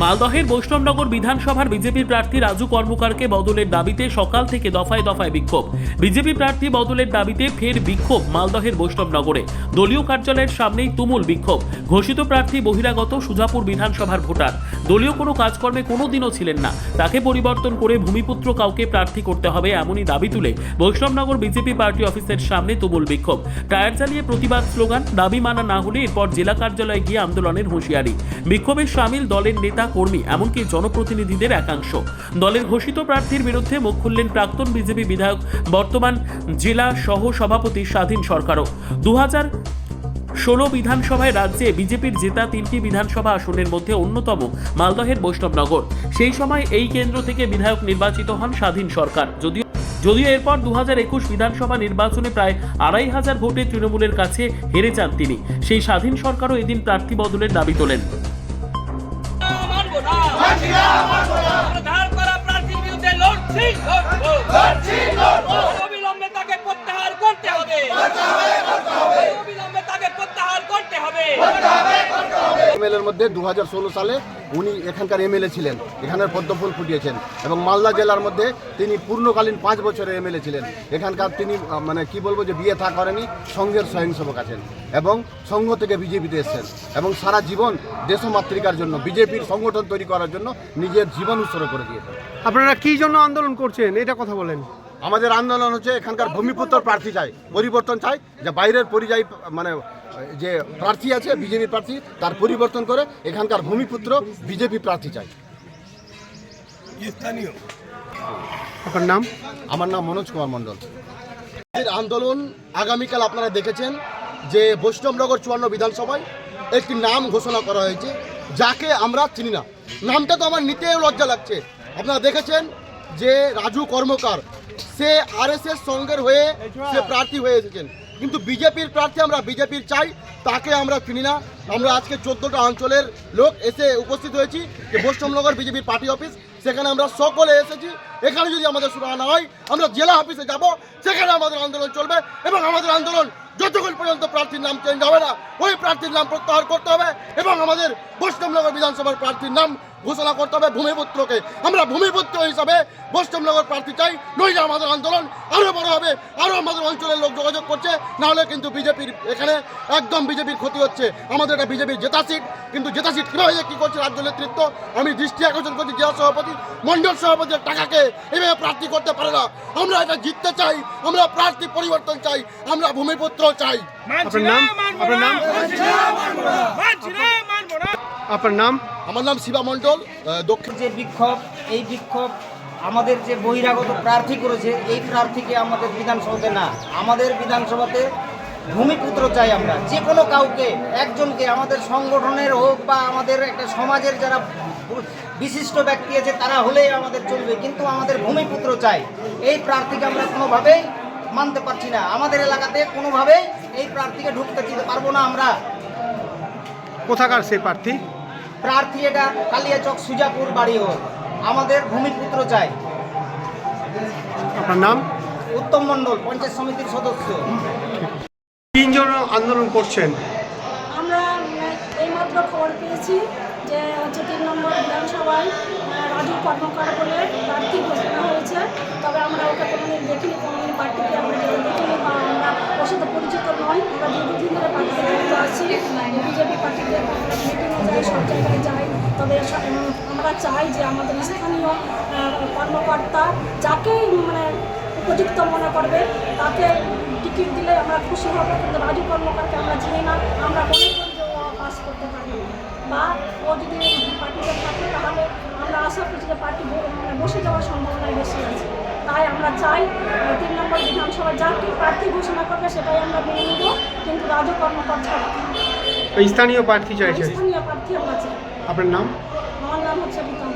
মালদহের বৈষ্ণবনগর বিধানসভার বিজেপি প্রার্থী রাজু কর্মকারকে বদলের দাবিতে সকাল থেকে দফায় দফায় বিক্ষোভ। বিজেপি প্রার্থী বদলের দাবিতে ফের বিক্ষোভ মালদহের বৈষ্ণবনগরে। দলীয় কার্যালয়ের সামনেই তুমুল বিক্ষোভ। ঘোষিত প্রার্থী বহিরাগত সুজাপুর বিধানসভার ভোটার, দলীয় কোনো কাজকর্মে কোনোদিনও ছিলেন না, তাকে পরিবর্তন করে ভূমিপুত্র কাউকে প্রার্থী করতে হবে এমনই দাবি তুলে বৈষ্ণবনগর বিজেপি পার্টি অফিসের সামনে তুমুল বিক্ষোভ। টায়ার চালিয়ে প্রতিবাদ স্লোগান, দাবি মানা না হলে এরপর জেলা কার্যালয়ে গিয়ে আন্দোলনের হুঁশিয়ারি। বিক্ষোভে সামিল দলের নেতা কর্মী এমনকি জনপ্রতিনিধিদের একাংশ। দলের ঘোষিত প্রার্থীর বিরুদ্ধে মুখ খুললেন প্রাক্তন বিজেপি বিধায়ক, বর্তমান জেলা সহ সভাপতি স্বাধীন সরকারও। 2016 বিধানসভায় রাজ্যে বিজেপির জেতা 3টি বিধানসভা আসনের মধ্যে অন্যতম মালদহের বৈষ্ণবনগর। সেই সময় এই কেন্দ্র থেকে বিধায়ক নির্বাচিত হন স্বাধীন সরকার। যদিও এরপর 2021 বিধানসভা নির্বাচনে প্রায় 2500 ভোটে তৃণমূলের কাছে হেরে যান তিনি। সেই স্বাধীন সরকারও এদিন প্রার্থী বদলের দাবি তোলেন। এমএলএর মধ্যে 2016 সালে উনি এখানকার এমএলএ ছিলেন, এখানের পদ্মফুল ফুটিয়েছেন এবং মালদা জেলার মধ্যে তিনি পূর্ণকালীন 5 বছরের এমএলএ ছিলেন। এখানকার তিনি কি বলবো যে বিয়ে থা করেনি, সংঘের স্বয়ংসেবক আছেন এবং সংঘ থেকে বিজেপিতে এসেছেন এবং সারা জীবন দেশমাতৃকার জন্য বিজেপির সংগঠন তৈরি করার জন্য নিজের জীবন উৎসর্গ করে দিয়েছেন। আপনারা কি জন্য আন্দোলন করছেন এটা কথা বলেন। আমাদের আন্দোলন হচ্ছে এখানকার ভূমিপুত্র প্রার্থী চাই, পরিবর্তন চাই, যে বাইরের পরিযায়ী যে প্রার্থী আছে বিজেপি প্রার্থী তার পরিবর্তন করে এখানকার ভূমিপুত্র বিজেপি প্রার্থী চাই। আপনার নাম? আমার নাম মনোজ কুমার মণ্ডল। আন্দোলন আগামীকাল আপনারা দেখেছেন যে বৈষ্ণবনগর 54 বিধানসভায় একটি নাম ঘোষণা করা হয়েছে যাকে আমরা চিনি না। নামটা তো আমার নিতেও লজ্জা লাগছে। আপনারা দেখেছেন যে রাজু কর্মকার, সে আরএসএস সংঘের হয়ে সে প্রার্থী হয়ে এসেছেন, কিন্তু বিজেপির প্রার্থী আমরা বিজেপির চাই, তাকে আমরা চিনি না। আমরা আজকে 14টা অঞ্চলের লোক এসে উপস্থিত হয়েছি যে বৈষ্ণবনগর বিজেপির পার্টি অফিস, সেখানে আমরা সকলে এসেছি। এখানে যদি আমাদের শুরু না হয় আমরা জেলা অফিসে যাব, সেখানে আমাদের আন্দোলন চলবে এবং আমাদের আন্দোলন যতক্ষণ পর্যন্ত প্রার্থীর নাম চেঞ্জ হবে না ওই প্রার্থীর নাম প্রত্যাহার করতে হবে এবং আমাদের বৈষ্ণবনগর বিধানসভার প্রার্থীর নাম ঘোষণা করতে হবে ভূমিপুত্রকে। আমরা ভূমিপুত্র হিসাবে বৈষ্ণবনগর প্রার্থী চাই, নইলে আমাদের আন্দোলন আরও বড় হবে। আরও আমাদের অঞ্চলের লোক যোগাযোগ করছে, নাহলে কিন্তু বিজেপির এখানে একদম বিজেপির ক্ষতি হচ্ছে। আমাদের এটা বিজেপির জেতা সিট, কিন্তু জেতা সিট কীভাবে কী করছে রাজ্য নেতৃত্ব আমি দৃষ্টি আকর্ষণ করছি। জেলা সভাপতি, মণ্ডল সভাপতির টাকাকে এভাবে প্রার্থী করতে পারে না। আমরা এটা জিততে চাই, আমরা প্রার্থী পরিবর্তন চাই, আমরা ভূমিপুত্র চাই। আপনার নাম? আপনার নাম? আপনার নাম? আমার নাম শিবা মণ্ডল। দক্ষিণ যে বিক্ষোভ, এই বিক্ষোভ আমাদের যে বহিরাগত প্রার্থী করেছে এই প্রার্থীকে আমাদের বিধানসভাতে না, আমাদের বিধানসভাতে ভূমিপুত্র চাই। আমরা যে কোনো কাউকে, একজনকে, আমাদের সংগঠনের হোক বা আমাদের একটা সমাজের যারা বিশিষ্ট ব্যক্তি আছে তারা হলেই আমাদের চলবে, কিন্তু আমাদের ভূমিপুত্র চাই। এই প্রার্থীকে আমরা কোনোভাবেই মানতে পারছি না। আমাদের এলাকাতে কোনোভাবেই এই প্রার্থীকে ঢুকতে দিতে পারবো না আমরা। কোথাকার সেই প্রার্থী? প্রার্থী এটা কালিয়াচক সুজাপুর বাড়ি হোক, আমাদের ভূমিপুত্র চাই। আপনার নাম? উত্তম মণ্ডল, পঞ্চায়েত সমিতির সদস্য। তিনজন আন্দোলন করছেন। আমরা এইমাত্র খবর পেয়েছি যে 3 নম্বর বিধানসভায় রাজু কর্মকার বলে প্রার্থী ঘোষণা হয়েছে। তবে আমরা ওকে কোনোদিন দেখিনি, কোনোদিন পার্টিকে আমরা দেখিনি বা আমরা ওর সাথে পরিচিত নয়। আমরা দীর্ঘদিন ধরে পার্টিতে যুক্ত আছি, বিজেপি পার্টিতে আমরা মিটিংয়ে যাই, সব জায়গায় যাই। তবে আমরা চাই যে আমাদের স্থানীয় কর্মকর্তা যাকেই উপযুক্ত মনে করবে তাকে টিকিট দিলে আমরা খুশি হব, কিন্তু রাজু কর্মকারকে আমরা চিনি না। আমরা মনে করি যে ও পাস করতে পারবে বা ও যদি পার্টিতে থাকে তাহলে আমরা আশা করছি যে পার্টি বসে যাওয়ার সম্ভাবনাই বেশি আছে। তাই আমরা চাই 3 নম্বর বিধানসভা যাকে প্রার্থী ঘোষণা করবে সেটাই আমরা মেনে নিব, কিন্তু রাজু কর্মকার ছাড়া স্থানীয় প্রার্থী চাইছেন? স্থানীয় প্রার্থী আমরা চাই। আপনার নাম? আমার নাম হচ্ছে রীতা।